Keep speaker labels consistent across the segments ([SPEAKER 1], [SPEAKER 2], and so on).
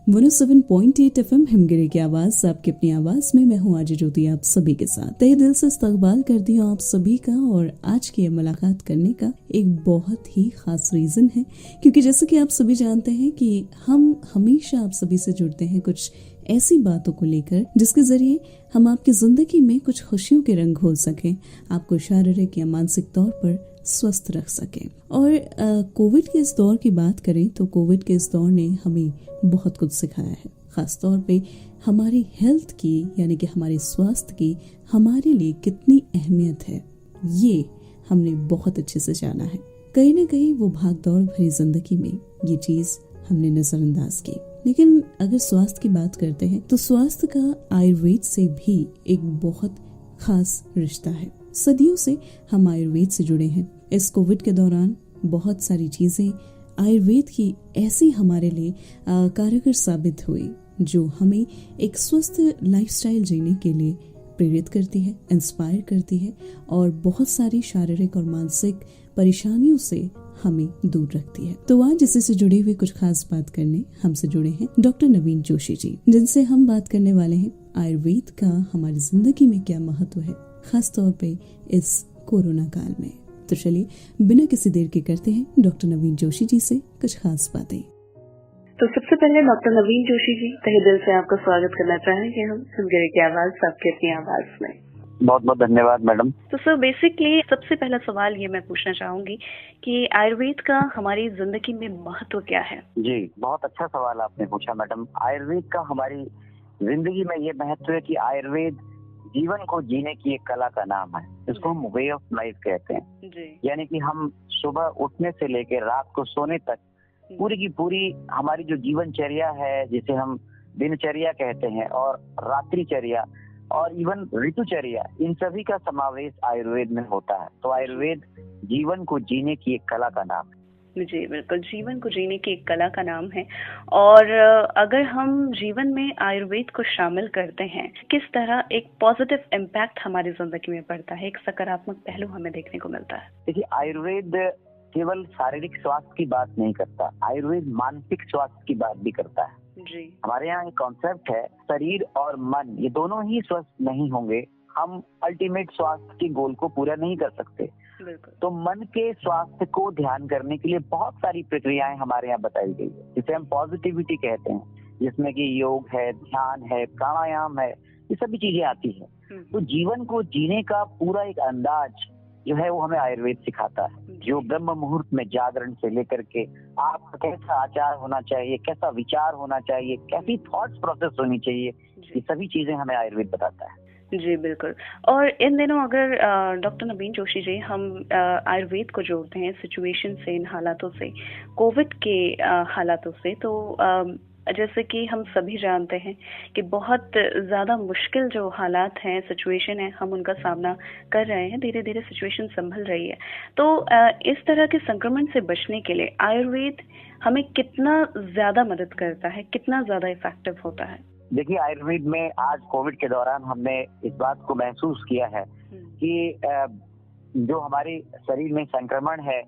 [SPEAKER 1] 107.8 FM Himgiri की आवाज, आपकी अपनी आवाज में मैं हूँ आज ज्योति, आप सभी के साथ तहे दिल से इस्तकबाल करती हूँ आप सभी का। और आज की मुलाकात करने का एक बहुत ही खास रीजन है, क्योंकि जैसे कि आप सभी जानते हैं कि हम हमेशा आप सभी से जुड़ते हैं कुछ ऐसी बातों को लेकर जिसके जरिए हम आपकी जिंदगी में कुछ खुशियों के रंग घोल सकें, आपको शारीरिक या मानसिक तौर पर स्वस्थ रख सकें। और कोविड के इस दौर की बात करें तो कोविड के इस दौर ने हमें बहुत कुछ सिखाया है, खास तौर पे हमारी हेल्थ की यानी कि हमारे स्वास्थ्य की हमारे लिए कितनी अहमियत है, ये हमने बहुत अच्छे से जाना है। कहीं ना कहीं वो भाग दौड़ भरी जिंदगी में ये चीज हमने नजरअंदाज की। लेकिन अगर स्वास्थ्य की बात करते हैं तो स्वास्थ्य का आयुर्वेद से भी एक बहुत खास रिश्ता है। सदियों से हम आयुर्वेद से जुड़े हैं। इस कोविड के दौरान बहुत सारी चीजें आयुर्वेद की ऐसी हमारे लिए कारगर साबित हुई जो हमें एक स्वस्थ लाइफस्टाइल जीने के लिए प्रेरित करती है, इंस्पायर करती है और बहुत सारी शारीरिक और मानसिक परेशानियों से हमें दूर रखती है। तो आज इसी से जुड़े हुए कुछ खास बात करने हमसे जुड़े हैं डॉक्टर नवीन जोशी जी, जिनसे हम बात करने वाले हैं आयुर्वेद का हमारी जिंदगी में क्या महत्व है, खास तौर पे इस कोरोना काल में। तो चलिए बिना किसी देर के करते हैं डॉक्टर नवीन जोशी जी से कुछ खास बातें।
[SPEAKER 2] तो सबसे पहले डॉक्टर नवीन जोशी जी, तहे दिल से आपका स्वागत करना चाहेंगे हम हिमगिरी की आवाज, आपकी अपनी आवाज में।
[SPEAKER 3] बहुत बहुत धन्यवाद मैडम।
[SPEAKER 2] तो सर बेसिकली सबसे पहला सवाल ये मैं पूछना चाहूंगी कि आयुर्वेद का हमारी जिंदगी में महत्व क्या है? जी,
[SPEAKER 3] बहुत अच्छा सवाल आपने पूछा मैडम। आयुर्वेद का हमारी जिंदगी में ये महत्व है कि आयुर्वेद जीवन को जीने की एक कला का नाम है। इसको हम वे ऑफ लाइफ कहते हैं। यानी कि हम सुबह उठने से लेकर रात को सोने तक पूरी की पूरी हमारी जो जीवनचर्या है, जिसे हम दिनचर्या कहते हैं, और रात्रिचर्या और इवन ऋतुचर्या, इन सभी का समावेश आयुर्वेद में होता है। तो आयुर्वेद जीवन को जीने की एक कला का नाम है।
[SPEAKER 2] जी बिल्कुल, जीवन को जीने की एक कला का नाम है। और अगर हम जीवन में आयुर्वेद को शामिल करते हैं, किस तरह एक पॉजिटिव इम्पैक्ट हमारी जिंदगी में पड़ता है, एक सकारात्मक पहलू हमें देखने को मिलता है?
[SPEAKER 3] देखिए, आयुर्वेद केवल शारीरिक स्वास्थ्य की बात नहीं करता, आयुर्वेद मानसिक स्वास्थ्य की बात भी करता है।
[SPEAKER 2] जी,
[SPEAKER 3] हमारे यहाँ एक कॉन्सेप्ट है, शरीर और मन ये दोनों ही स्वस्थ नहीं होंगे, हम अल्टीमेट स्वास्थ्य के गोल को पूरा नहीं कर सकते। तो मन के स्वास्थ्य को ध्यान करने के लिए बहुत सारी प्रक्रियाएं हमारे यहाँ बताई गई है, जिसे हम पॉजिटिविटी कहते हैं, जिसमें कि योग है, ध्यान है, प्राणायाम है, ये सभी चीजें आती है। तो जीवन को जीने का पूरा एक अंदाज जो है वो हमें आयुर्वेद सिखाता है, जो ब्रह्म मुहूर्त में जागरण से लेकर के आपका कैसा आचार होना चाहिए, कैसा विचार होना चाहिए, कैसी थॉट्स प्रोसेस होनी चाहिए, ये सभी चीजें हमें आयुर्वेद बताता है।
[SPEAKER 2] जी बिल्कुल। और इन दिनों अगर डॉक्टर नवीन जोशी जी हम आयुर्वेद को जोड़ते हैं सिचुएशन से, इन हालातों से, कोविड के हालातों से, तो जैसे कि हम सभी जानते हैं कि बहुत ज़्यादा मुश्किल जो हालात हैं, सिचुएशन है, हम उनका सामना कर रहे हैं, धीरे धीरे सिचुएशन संभल रही है। तो इस तरह के संक्रमण से बचने के लिए आयुर्वेद हमें कितना ज़्यादा मदद करता है, कितना ज़्यादा इफेक्टिव होता है?
[SPEAKER 3] देखिए, आयुर्वेद में आज कोविड के दौरान हमने इस बात को महसूस किया है कि जो हमारे शरीर में संक्रमण है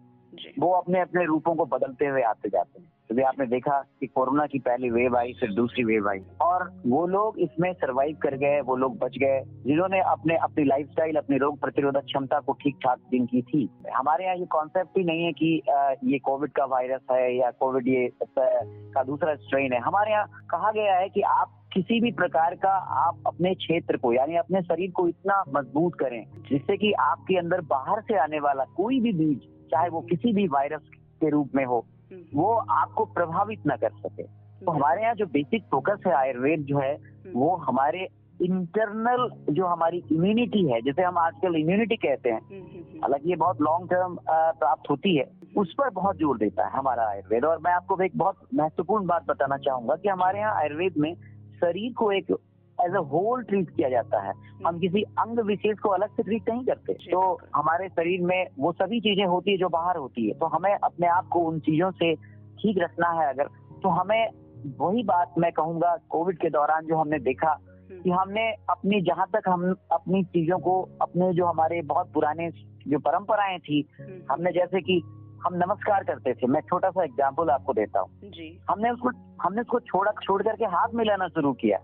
[SPEAKER 3] वो अपने अपने रूपों को बदलते हुए आते जाते हैं। तो आपने देखा कि कोरोना की पहली वेव आई, फिर दूसरी वेव आई, और वो लोग इसमें सरवाइव कर गए, वो लोग बच गए जिन्होंने अपनी लाइफस्टाइल, अपनी रोग प्रतिरोधक क्षमता को ठीक ठाक दिन की थी। हमारे यहाँ ये कॉन्सेप्ट ही नहीं है कि ये कोविड का वायरस है या कोविड ये का दूसरा स्ट्रेन है। हमारे यहाँ कहा गया है कि आप किसी भी प्रकार का आप अपने क्षेत्र को यानी अपने शरीर को इतना मजबूत करें जिससे कि आपके अंदर बाहर से आने वाला कोई भी बीज, चाहे वो किसी भी वायरस के रूप में हो, वो आपको प्रभावित न कर सके। तो हमारे यहाँ जो बेसिक फोकस है आयुर्वेद जो है वो हमारे इंटरनल जो हमारी इम्यूनिटी है, जिसे हम आजकल इम्यूनिटी कहते हैं, हालांकि ये बहुत लॉन्ग टर्म प्राप्त होती है, उस पर बहुत जोर देता है हमारा आयुर्वेद। और मैं आपको एक बहुत महत्वपूर्ण बात बताना चाहूंगा कि हमारे यहाँ आयुर्वेद में शरीर को एक एज अ होल ट्रीट किया जाता है। हम किसी अंग विशेष को अलग से ट्रीट नहीं करते। तो हमारे शरीर में वो सभी चीजें होती है जो बाहर होती है, तो हमें अपने आप को उन चीजों से ठीक रखना है। अगर तो हमें वही बात मैं कहूंगा, कोविड के दौरान जो हमने देखा कि हमने अपनी, जहां तक हम अपनी चीजों को, अपने जो हमारे बहुत पुराने जो परंपराएं थी, हमने जैसे कि हम नमस्कार करते थे। मैं छोटा सा एग्जाम्पल आपको देता हूँ जी। हमने उसको छोड़ करके हाथ मिलाना शुरू किया।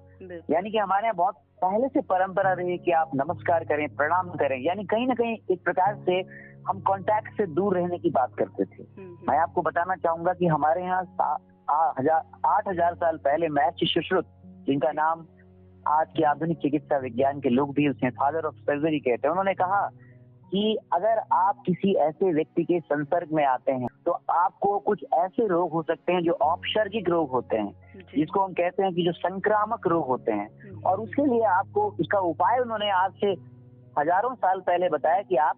[SPEAKER 3] यानी कि हमारे यहाँ बहुत पहले से परंपरा रही कि आप नमस्कार करें, प्रणाम करें, यानी कहीं ना कहीं एक प्रकार से हम कांटेक्ट से दूर रहने की बात करते थे। मैं आपको बताना चाहूंगा कि हमारे यहाँ 8,000 साल पहले महर्षि सुश्रुत, जिनका नाम आज के आधुनिक चिकित्सा विज्ञान के लोग भी उसे फादर ऑफ सर्जरी कहते हैं, उन्होंने कहा कि अगर आप किसी ऐसे व्यक्ति के संपर्क में आते हैं तो आपको कुछ ऐसे रोग हो सकते हैं जो औपसर्गिक रोग होते हैं, जिसको हम कहते हैं कि जो संक्रामक रोग होते हैं, और उसके लिए आपको उसका उपाय उन्होंने आज से हजारों साल पहले बताया कि आप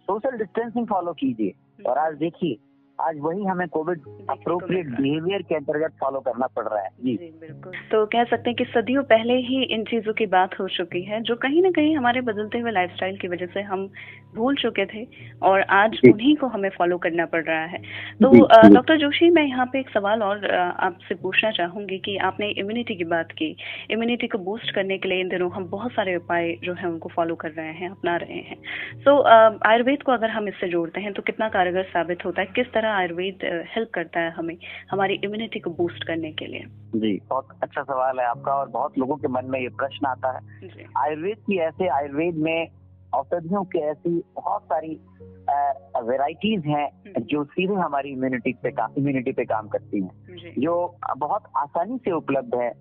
[SPEAKER 3] सोशल डिस्टेंसिंग फॉलो कीजिए। और आज देखिए, आज वही हमें कोविड अप्रोप्रिएट बिहेवियर के अंतर्गत फॉलो करना पड़ रहा है। जी
[SPEAKER 2] बिल्कुल। तो कह सकते हैं कि सदियों पहले ही इन चीजों की बात हो चुकी है, जो कहीं ना कहीं हमारे बदलते हुए लाइफस्टाइल की वजह से हम भूल चुके थे और आज उन्हीं को हमें फॉलो करना पड़ रहा है। तो डॉक्टर जोशी, मैं यहाँ पे एक सवाल और आपसे पूछना चाहूंगी कि आपने इम्यूनिटी की बात की। इम्यूनिटी को बूस्ट करने के लिए इन दिनों हम बहुत सारे उपाय जो है उनको फॉलो कर रहे हैं, अपना रहे हैं। तो आयुर्वेद को अगर हम इससे जोड़ते हैं तो कितना कारगर साबित होता है? किस तरह आयुर्वेद हेल्प करता है हमें हमारी इम्यूनिटी को बूस्ट करने के लिए?
[SPEAKER 3] जी, बहुत अच्छा सवाल है आपका, और बहुत लोगों के मन में ये प्रश्न आता है। आयुर्वेद में औषधियों की ऐसी बहुत सारी वैरायटीज हैं जो सीधे हमारी इम्यूनिटी पे काम करती हैं, जो बहुत आसानी से उपलब्ध है,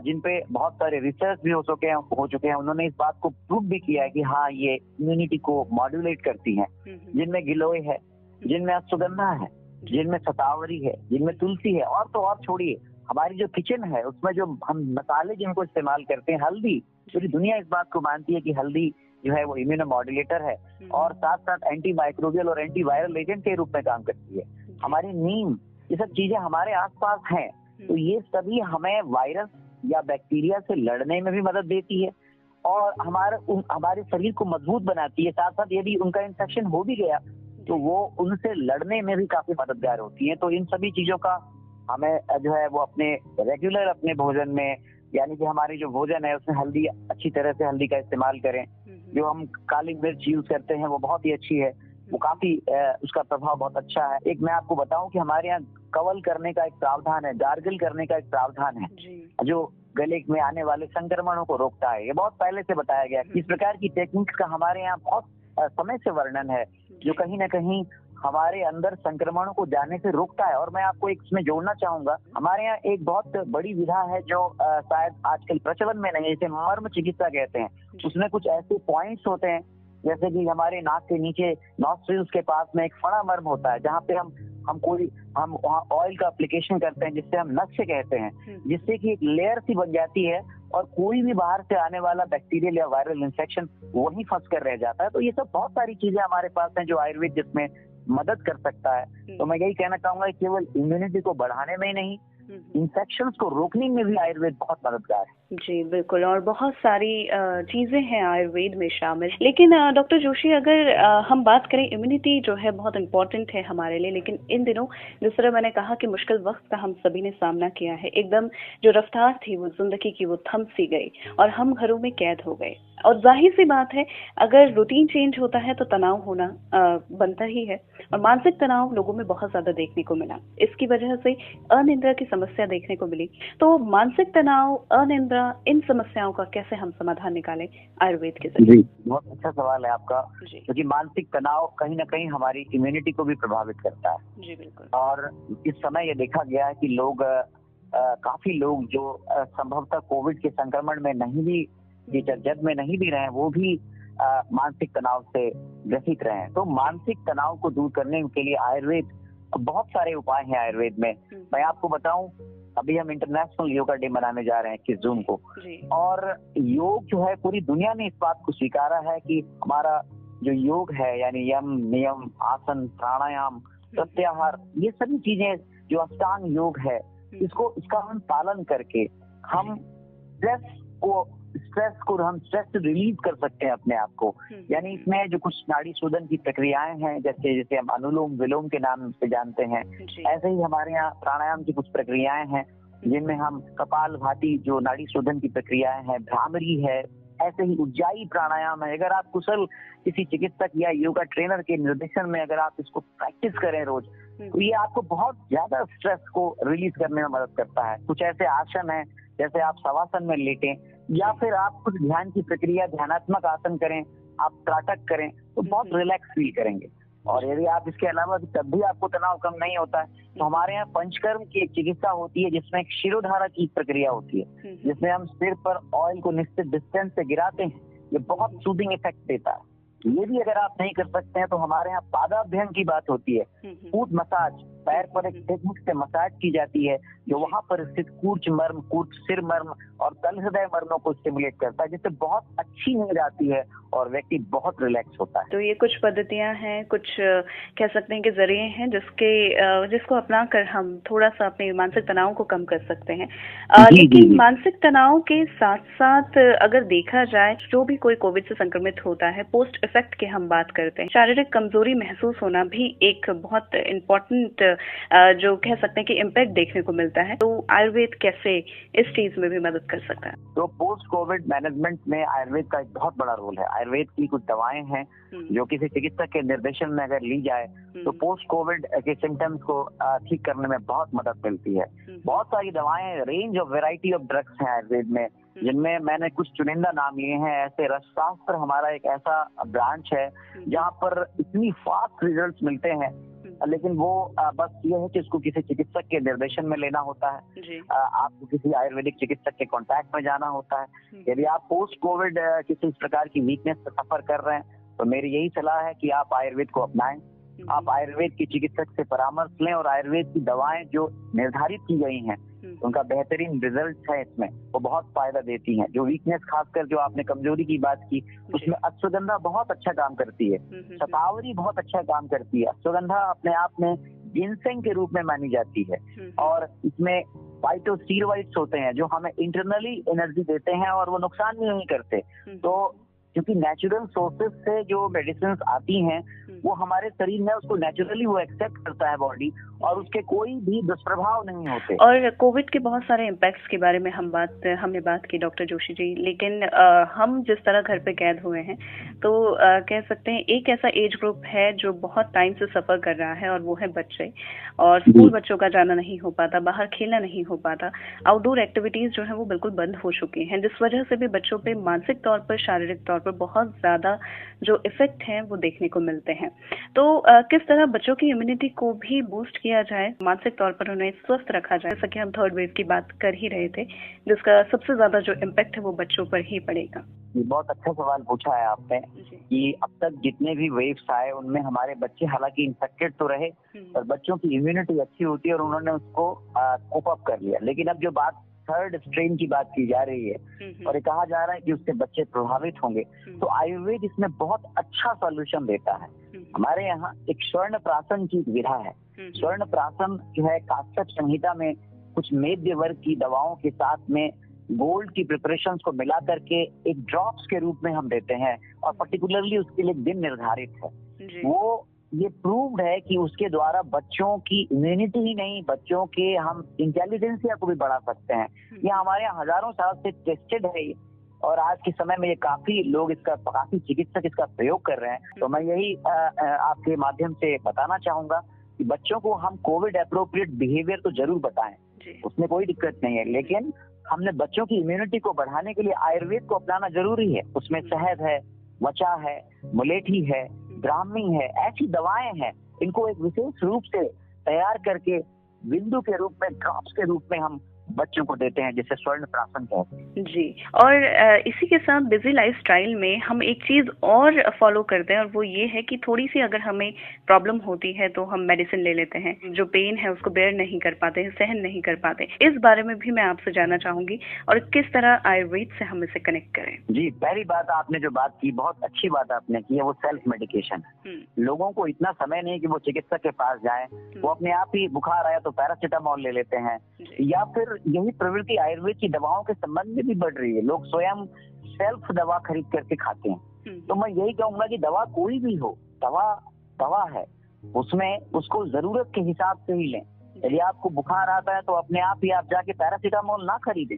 [SPEAKER 3] जिन पे बहुत सारे रिसर्च भी हो चुके हैं। उन्होंने इस बात को प्रूव भी किया है कि हाँ, ये इम्यूनिटी को मॉड्यूलेट करती हैं। जिनमें गिलोय है, जिनमें अश्वगंधा है, जिनमें शतावरी है, जिनमें तुलसी है, और तो और छोड़िए, हमारी जो किचन है उसमें जो हम मसाले जिनको इस्तेमाल करते हैं, हल्दी, पूरी दुनिया इस बात को मानती है कि हल्दी जो है वो इम्यूनो मॉड्यूलेटर है, और साथ साथ एंटी माइक्रोबियल और एंटी वायरल एजेंट के रूप में काम करती है। हमारी नीम, ये सब चीजें हमारे आसपास हैं, तो ये सभी हमें वायरस या बैक्टीरिया से लड़ने में भी मदद देती है और हमारे शरीर को मजबूत बनाती है। साथ साथ यदि उनका इन्फेक्शन हो भी गया तो वो उनसे लड़ने में भी काफी मददगार होती है। तो इन सभी चीजों का हमें जो है वो अपने रेगुलर अपने भोजन में, यानी कि हमारी जो भोजन है उसमें हल्दी, अच्छी तरह से हल्दी का इस्तेमाल करें। जो हम काली मिर्च यूज करते हैं वो बहुत ही अच्छी है, वो काफी उसका प्रभाव बहुत अच्छा है। एक मैं आपको बताऊं कि हमारे यहाँ कवल करने का एक प्रावधान है, गार्गल करने का एक प्रावधान है, जो गले में आने वाले संक्रमणों को रोकता है। ये बहुत पहले से बताया गया। इस प्रकार की टेक्निक्स का हमारे यहाँ बहुत समय से वर्णन है, जो कहीं ना कहीं हमारे अंदर संक्रमणों को जाने से रोकता है। और मैं आपको एक इसमें जोड़ना चाहूंगा, हमारे यहाँ एक बहुत बड़ी विधा है जो शायद आजकल प्रचलन में नहीं है, जिसे मर्म चिकित्सा कहते हैं। उसमें कुछ ऐसे पॉइंट्स होते हैं, जैसे कि हमारे नाक के नीचे नॉस्ट्रिल्स के पास में एक फड़ा मर्म होता है, जहाँ पे हम वहाँ ऑयल का एप्लीकेशन करते हैं, जिससे हम नक्श कहते हैं, जिससे कि एक लेयर सी बन जाती है और कोई भी बाहर से आने वाला बैक्टीरियल या वायरल इन्फेक्शन वहीं फंस कर रह जाता है। तो ये सब बहुत सारी चीजें हमारे पास हैं जो आयुर्वेद जिसमें मदद कर सकता है। तो मैं यही कहना चाहूंगा कि केवल इम्यूनिटी को बढ़ाने में ही नहीं, इन्फेक्शंस को रोकने में भी आयुर्वेद बहुत मददगार है।
[SPEAKER 2] जी बिल्कुल, और बहुत सारी चीजें हैं आयुर्वेद में शामिल। लेकिन डॉक्टर जोशी, अगर हम बात करें, इम्यूनिटी जो है बहुत इम्पोर्टेंट है हमारे लिए, लेकिन इन दिनों जिस तरह मैंने कहा कि मुश्किल वक्त का हम सभी ने सामना किया है, एकदम जो रफ्तार थी वो जिंदगी की वो थम सी गई और हम घरों में कैद हो गए। और जाहिर सी बात है, अगर रूटीन चेंज होता है तो तनाव होना बनता ही है, और मानसिक तनाव लोगों में बहुत ज्यादा देखने को मिला। इसकी वजह से अनिद्रा की समस्या देखने को मिली। तो मानसिक तनाव, अनिद्रा, इन समस्याओं का कैसे हम समाधान निकालें आयुर्वेद के जरिए?
[SPEAKER 3] जी, बहुत अच्छा सवाल है आपका, क्योंकि मानसिक तनाव कहीं ना कहीं हमारी इम्यूनिटी को भी प्रभावित करता है।
[SPEAKER 2] जी बिल्कुल।
[SPEAKER 3] और इस समय ये देखा गया है कि काफी लोग जो संभवतः कोविड के संक्रमण में नहीं भी, जद में नहीं भी रहे, वो भी मानसिक तनाव से ग्रसित रहे हैं। तो मानसिक तनाव को दूर करने के लिए आयुर्वेद, बहुत सारे उपाय हैं आयुर्वेद में। मैं आपको बताऊं, अभी हम इंटरनेशनल योगा डे मनाने जा रहे हैं 21 जून को, और योग जो है पूरी दुनिया ने इस बात को स्वीकारा है कि हमारा जो योग है, यानी यम, नियम, आसन, प्राणायाम, प्रत्याहार, ये सभी चीजें जो अष्टांग योग है, इसका हम पालन करके हम स्ट्रेस रिलीज कर सकते हैं अपने आप को। यानी इसमें जो कुछ नाड़ी शोधन की प्रक्रियाएं हैं, जैसे हम अनुलोम विलोम के नाम से जानते हैं, ऐसे ही हमारे यहाँ प्राणायाम की कुछ प्रक्रियाएं हैं, जिनमें हम कपाल भाती, जो नाड़ी शोधन की प्रक्रियाएं हैं, भ्रामरी है, ऐसे ही उज्जाई प्राणायाम है। अगर आप कुशल किसी चिकित्सक या योगा ट्रेनर के निर्देशन में अगर आप इसको प्रैक्टिस करें रोज, तो ये आपको बहुत ज्यादा स्ट्रेस को रिलीज करने में मदद करता है। कुछ ऐसे आसन है जैसे आप शवासन में लेटें, या फिर आप कुछ ध्यान की प्रक्रिया, ध्यानात्मक आसन करें, आप त्राटक करें, तो बहुत रिलैक्स फील करेंगे। और यदि आप इसके अलावा तब भी आपको तनाव कम नहीं होता है, तो हमारे यहाँ पंचकर्म की एक चिकित्सा होती है जिसमें एक शिरोधारा की प्रक्रिया होती है, जिसमें हम सिर पर ऑयल को निश्चित डिस्टेंस से गिराते हैं। ये बहुत सूदिंग इफेक्ट देता है। ये भी अगर आप नहीं कर सकते हैं तो हमारे यहाँ पादाभ्यंग की बात होती है, फूट मसाज, पैर पर एक टेक्निक से मसाज की जाती है जो वहां पर स्थित कूर्च मर्म, कूर्च सिर मर्म और तल हृदय मर्मों को स्टिमुलेट करता है, जिससे बहुत अच्छी नींद आती है और व्यक्ति बहुत रिलैक्स होता है।
[SPEAKER 2] तो ये कुछ पद्धतियां हैं, कुछ कह सकते हैं कि जरिए हैं जिसको अपनाकर हम थोड़ा सा अपने मानसिक तनाव को कम कर सकते हैं। लेकिन मानसिक तनाव के साथ साथ अगर देखा जाए, जो भी कोई कोविड से संक्रमित होता है, पोस्ट इफेक्ट की हम बात करते हैं, शारीरिक कमजोरी महसूस होना भी एक बहुत इम्पोर्टेंट जो कह सकते हैं कि इम्पैक्ट देखने को मिलता है। तो आयुर्वेद कैसे इस चीज में भी मदद कर सकता है?
[SPEAKER 3] तो पोस्ट कोविड मैनेजमेंट में आयुर्वेद का एक बहुत बड़ा रोल है। आयुर्वेद की कुछ दवाएं हैं जो किसी चिकित्सक के निर्देशन में अगर ली जाए तो पोस्ट कोविड के सिम्टम्स को ठीक करने में बहुत मदद मिलती है। बहुत सारी दवाएं, range of variety of drugs हैं आयुर्वेद में, जिनमें मैंने कुछ चुनिंदा नाम लिए हैं। ऐसे रसशास्त्र हमारा एक ऐसा ब्रांच है जहाँ पर इतनी फास्ट रिजल्ट्स मिलते हैं, लेकिन वो बस ये है कि उसको किसी चिकित्सक के निर्देशन में लेना होता है। आपको किसी आयुर्वेदिक चिकित्सक के कांटेक्ट में जाना होता है। यदि आप पोस्ट कोविड किसी इस प्रकार की वीकनेस से सफर कर रहे हैं तो मेरी यही सलाह है कि आप आयुर्वेद को अपनाएं। आप आयुर्वेद की चिकित्सक से परामर्श लें और आयुर्वेद की दवाएं जो निर्धारित की गई हैं उनका बेहतरीन रिजल्ट है इसमें, वो बहुत फायदा देती हैं। जो वीकनेस, खासकर जो आपने कमजोरी की बात की, उसमें अश्वगंधा बहुत अच्छा काम करती है, शतावरी बहुत अच्छा काम करती है। अश्वगंधा अपने आप में जिनसेंग के रूप में मानी जाती है और इसमें फाइटोस्टेरॉइड्स होते हैं जो हमें इंटरनली एनर्जी देते हैं और वो नुकसान भी नहीं करते। तो क्योंकि नेचुरल सोर्सेज से जो मेडिसिन आती हैं वो हमारे शरीर में उसको नेचुरली वो एक्सेप्ट करता है बॉडी, और उसके कोई भी दुष्प्रभाव नहीं होते।
[SPEAKER 2] और कोविड के बहुत सारे इम्पैक्ट्स के बारे में हमने बात की डॉक्टर जोशी जी, लेकिन हम जिस तरह घर पे कैद हुए हैं तो कह सकते हैं एक ऐसा एज ग्रुप है जो बहुत टाइम से सफर कर रहा है और वो है बच्चे। और स्कूल बच्चों का जाना नहीं हो पाता, बाहर खेलना नहीं हो पाता, आउटडोर एक्टिविटीज जो है वो बिल्कुल बंद हो चुकी हैं, जिस वजह से भी बच्चों पे मानसिक तौर पर, शारीरिक तौर पर बहुत ज्यादा जो इफेक्ट हैं वो देखने को मिलते हैं। तो किस तरह बच्चों की इम्यूनिटी को भी बूस्ट किया जाए, मानसिक तौर पर उन्हें स्वस्थ रखा जाए, जैसा कि हम थर्ड वेव की बात कर ही रहे थे, जिसका सबसे ज्यादा जो इम्पैक्ट है वो बच्चों पर ही पड़ेगा।
[SPEAKER 3] ये बहुत अच्छा सवाल पूछा है आपने कि अब तक जितने भी वेव्स आए उनमें हमारे बच्चे हालांकि इन्फेक्टेड तो रहे और बच्चों की इम्यूनिटी अच्छी होती है और उन्होंने उसको कोप अप कर लिया। लेकिन अब जो बात थर्ड स्ट्रेन की बात की जा रही है और ये कहा जा रहा है कि उससे बच्चे प्रभावित होंगे, तो आयुर्वेद इसमें बहुत अच्छा सॉल्यूशन देता है। हमारे यहाँ एक स्वर्ण प्राशन की विधा है। स्वर्ण प्राशन जो है काष्ठ संहिता में कुछ मध्य वर्ग की दवाओं के साथ में गोल्ड की प्रिपरेशंस को मिला करके एक ड्रॉप्स के रूप में हम देते हैं और पर्टिकुलरली उसके लिए दिन निर्धारित है। वो ये प्रूव्ड है कि उसके द्वारा बच्चों की इम्यूनिटी ही नहीं, बच्चों के हम इंटेलिजेंसिया को भी बढ़ा सकते हैं। ये हमारे यहाँ हजारों साल से टेस्टेड है और आज के समय में ये काफी लोग काफी चिकित्सक इसका प्रयोग कर रहे हैं। तो मैं यही आपके माध्यम से बताना चाहूंगा कि बच्चों को हम कोविड एप्रोप्रिएट बिहेवियर तो जरूर बताएं, उसमें कोई दिक्कत नहीं है, लेकिन हमने बच्चों की इम्यूनिटी को बढ़ाने के लिए आयुर्वेद को अपनाना जरूरी है। उसमें शहद है, वचा है, मुलेठी है, ब्राह्मी है, ऐसी दवाएं हैं, इनको एक विशेष रूप से तैयार करके बिंदु के रूप में, ड्रॉप्स के रूप में हम बच्चों को देते हैं, जिसे स्वर्ण प्राशन कहते हैं।
[SPEAKER 2] जी, और इसी के साथ बिजी लाइफस्टाइल में हम एक चीज और फॉलो करते हैं और वो ये है कि थोड़ी सी अगर हमें प्रॉब्लम होती है तो हम मेडिसिन ले लेते हैं, जो पेन है उसको बेयर नहीं कर पाते हैं, सहन नहीं कर पाते। इस बारे में भी मैं आपसे जानना चाहूंगी और किस तरह आयुर्वेद से हम इसे कनेक्ट करें।
[SPEAKER 3] जी, पहली बात आपने जो बात की, बहुत अच्छी बात आपने की है, वो सेल्फ मेडिकेशन। लोगों को इतना समय नहीं कि वो चिकित्सक के पास जाएं, वो अपने आप ही बुखार आया तो पैरासिटामोल ले लेते हैं, या फिर यही प्रवृत्ति आयुर्वेद की दवाओं के संबंध में भी बढ़ रही है। लोग स्वयं सेल्फ दवा खरीद करके खाते हैं। तो मैं यही कहूंगा कि दवा कोई भी हो, दवा है, उसमें उसको जरूरत के हिसाब से ही लें। यदि आपको बुखार आता है तो अपने आप ही आप जाके पैरासिटामोल ना खरीदें,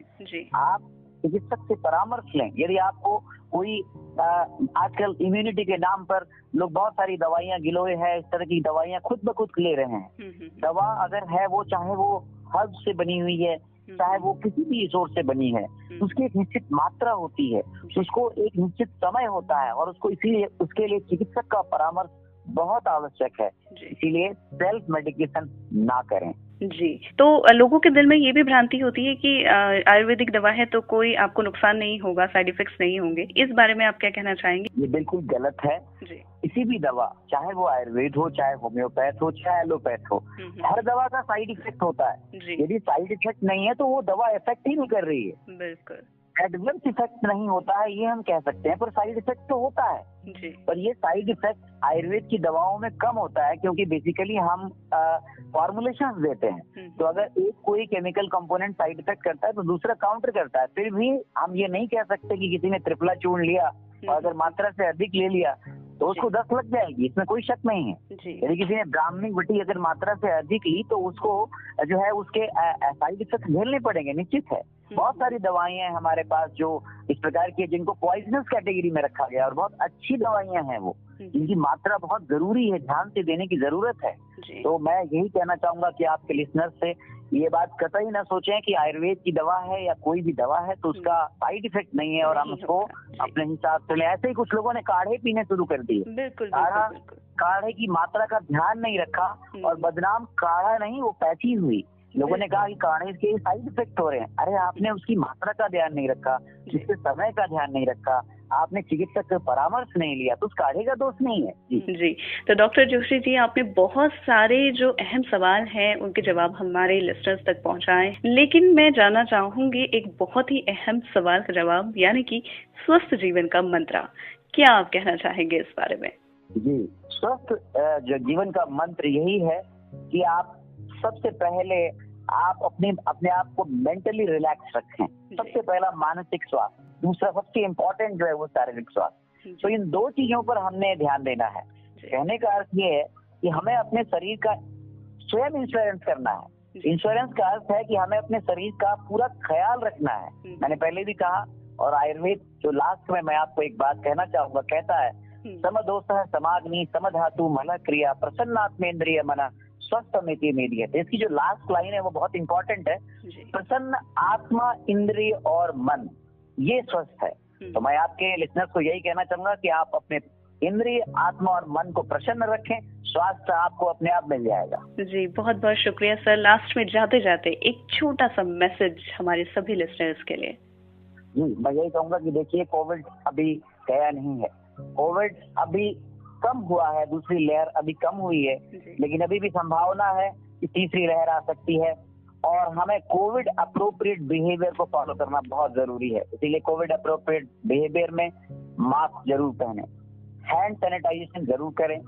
[SPEAKER 3] आप चिकित्सक से परामर्श लें। यदि आपको कोई आजकल इम्यूनिटी के नाम पर लोग बहुत सारी दवाइयां गिलोय है, इस तरह की दवाइयां खुद ब खुद ले रहे हैं। दवा अगर है वो, चाहे वो हर्ब से बनी हुई है, चाहे वो किसी भी सोर्स से बनी है, उसकी एक निश्चित मात्रा होती है, उसको एक निश्चित समय होता है और उसको इसीलिए उसके लिए चिकित्सक का परामर्श बहुत आवश्यक है। इसीलिए सेल्फ मेडिकेशन ना करें।
[SPEAKER 2] जी, तो लोगों के दिल में ये भी भ्रांति होती है कि आयुर्वेदिक दवा है तो कोई आपको नुकसान नहीं होगा, साइड इफेक्ट्स नहीं होंगे। इस बारे में आप क्या कहना चाहेंगे?
[SPEAKER 3] ये बिल्कुल गलत है जी। किसी भी दवा, चाहे वो आयुर्वेद हो, चाहे होम्योपैथ हो, चाहे एलोपैथ हो, हर दवा का साइड इफेक्ट होता है। यदि साइड इफेक्ट नहीं है तो वो दवा इफेक्ट ही नहीं कर रही है। बिल्कुल एडवर्स इफेक्ट नहीं होता है ये हम कह सकते हैं, पर साइड इफेक्ट तो होता है जी। पर ये साइड इफेक्ट आयुर्वेद की दवाओं में कम होता है, क्योंकि बेसिकली हम फॉर्मुलेशंस देते हैं। तो अगर एक कोई केमिकल कंपोनेंट साइड इफेक्ट करता है तो दूसरा काउंटर करता है। फिर भी हम ये नहीं कह सकते कि किसी ने त्रिफला चूर्ण लिया और अगर मात्रा से अधिक ले लिया तो उसको 10 लग जाएगी, इसमें कोई शक नहीं है। यदि किसी ने ब्राह्मणी बटी अगर मात्रा से अधिक ली तो उसको जो है उसके साइड इफेक्ट झेलने पड़ेंगे, निश्चित है। बहुत सारी दवाइयां हैं हमारे पास जो इस प्रकार की, जिनको पॉइजनस कैटेगरी में रखा गया और बहुत अच्छी दवाइयां हैं वो, जिनकी मात्रा बहुत जरूरी है, ध्यान से देने की जरूरत है। तो मैं यही कहना चाहूंगा कि आपके लिसनर से ये बात कतई ना सोचें कि आयुर्वेद की दवा है या कोई भी दवा है तो उसका साइड इफेक्ट नहीं है और हम उसको अपने हिसाब से लें। ऐसे ही कुछ लोगों ने काढ़े पीने शुरू कर दिए, काढ़े की मात्रा का ध्यान नहीं रखा और बदनाम काढ़ा नहीं वो पैची हुई। लोगों ने कहा कि काढ़े के साइड इफेक्ट हो रहे हैं। अरे आपने उसकी मात्रा का ध्यान नहीं रखा, जिससे समय का ध्यान नहीं रखा, आपने चिकित्सक का परामर्श नहीं लिया, तो उस काढ़े का दोष नहीं है।
[SPEAKER 2] जी तो डॉक्टर जोशी जी, आपने बहुत सारे जो अहम सवाल हैं उनके जवाब हमारे लिस्टर्स तक पहुंचाए, लेकिन मैं जानना चाहूंगी एक बहुत ही अहम सवाल का जवाब, यानी कि स्वस्थ जीवन का मंत्र। क्या आप कहना चाहेंगे इस बारे में?
[SPEAKER 3] जी, स्वस्थ जीवन का मंत्र यही है कि आप सबसे पहले आप अपने आप को मेंटली रिलैक्स रखें। सबसे पहला मानसिक स्वास्थ्य, दूसरा सबसे इम्पोर्टेंट जो है वो शारीरिक स्वास्थ्य। तो इन दो चीजों पर हमने ध्यान देना है। कहने का अर्थ ये है कि हमें अपने शरीर का स्वयं इंश्योरेंस करना है। इंश्योरेंस का अर्थ है कि हमें अपने शरीर का पूरा ख्याल रखना है। मैंने पहले भी कहा, और आयुर्वेद जो लास्ट में मैं आपको एक बात कहना चाहूंगा, कहता है समदोषः समाग्नि समधातु मल क्रिया प्रसन्नात्मेन्द्रिय मना स्वस्थमिति मेदियते। इसकी जो लास्ट लाइन है वो बहुत इंपॉर्टेंट है। प्रसन्न आत्मा, इंद्रिय और मन, ये स्वस्थ है। तो मैं आपके लिसनर्स को यही कहना चाहूंगा कि आप अपने इंद्रिय, आत्मा और मन को प्रसन्न रखें, स्वास्थ्य आपको अपने आप मिल जाएगा।
[SPEAKER 2] जी, बहुत बहुत शुक्रिया सर। लास्ट में जाते जाते एक छोटा सा मैसेज हमारे सभी लिसनर्स के लिए।
[SPEAKER 3] जी, मैं यही कहूंगा कि देखिए, कोविड अभी गया नहीं है, कोविड अभी कम हुआ है, दूसरी लहर अभी कम हुई है, लेकिन अभी भी संभावना है कि तीसरी लहर आ सकती है और हमें कोविड अप्रोप्रिएट बिहेवियर को फॉलो करना बहुत जरूरी है। इसीलिए कोविड अप्रोप्रिएट बिहेवियर में मास्क जरूर पहने, हैंड सैनिटाइजेशन जरूर करें,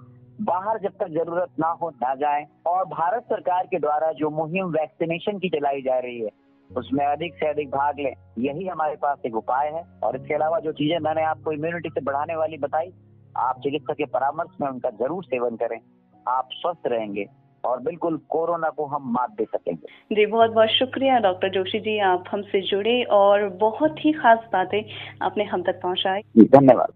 [SPEAKER 3] बाहर जब तक जरूरत ना हो ना जाएं, और भारत सरकार के द्वारा जो मुहिम वैक्सीनेशन की चलाई जा रही है उसमें अधिक से अधिक भाग लें। यही हमारे पास एक उपाय है। और इसके अलावा जो चीजें मैंने आपको इम्यूनिटी से बढ़ाने वाली बताई, आप चिकित्सक के परामर्श में उनका जरूर सेवन करें, आप स्वस्थ रहेंगे और बिल्कुल कोरोना को हम मात दे सकेंगे।
[SPEAKER 2] जी, बहुत बहुत शुक्रिया डॉक्टर जोशी जी, आप हमसे जुड़े और बहुत ही खास बातें आपने हम तक पहुंचाई।
[SPEAKER 3] धन्यवाद।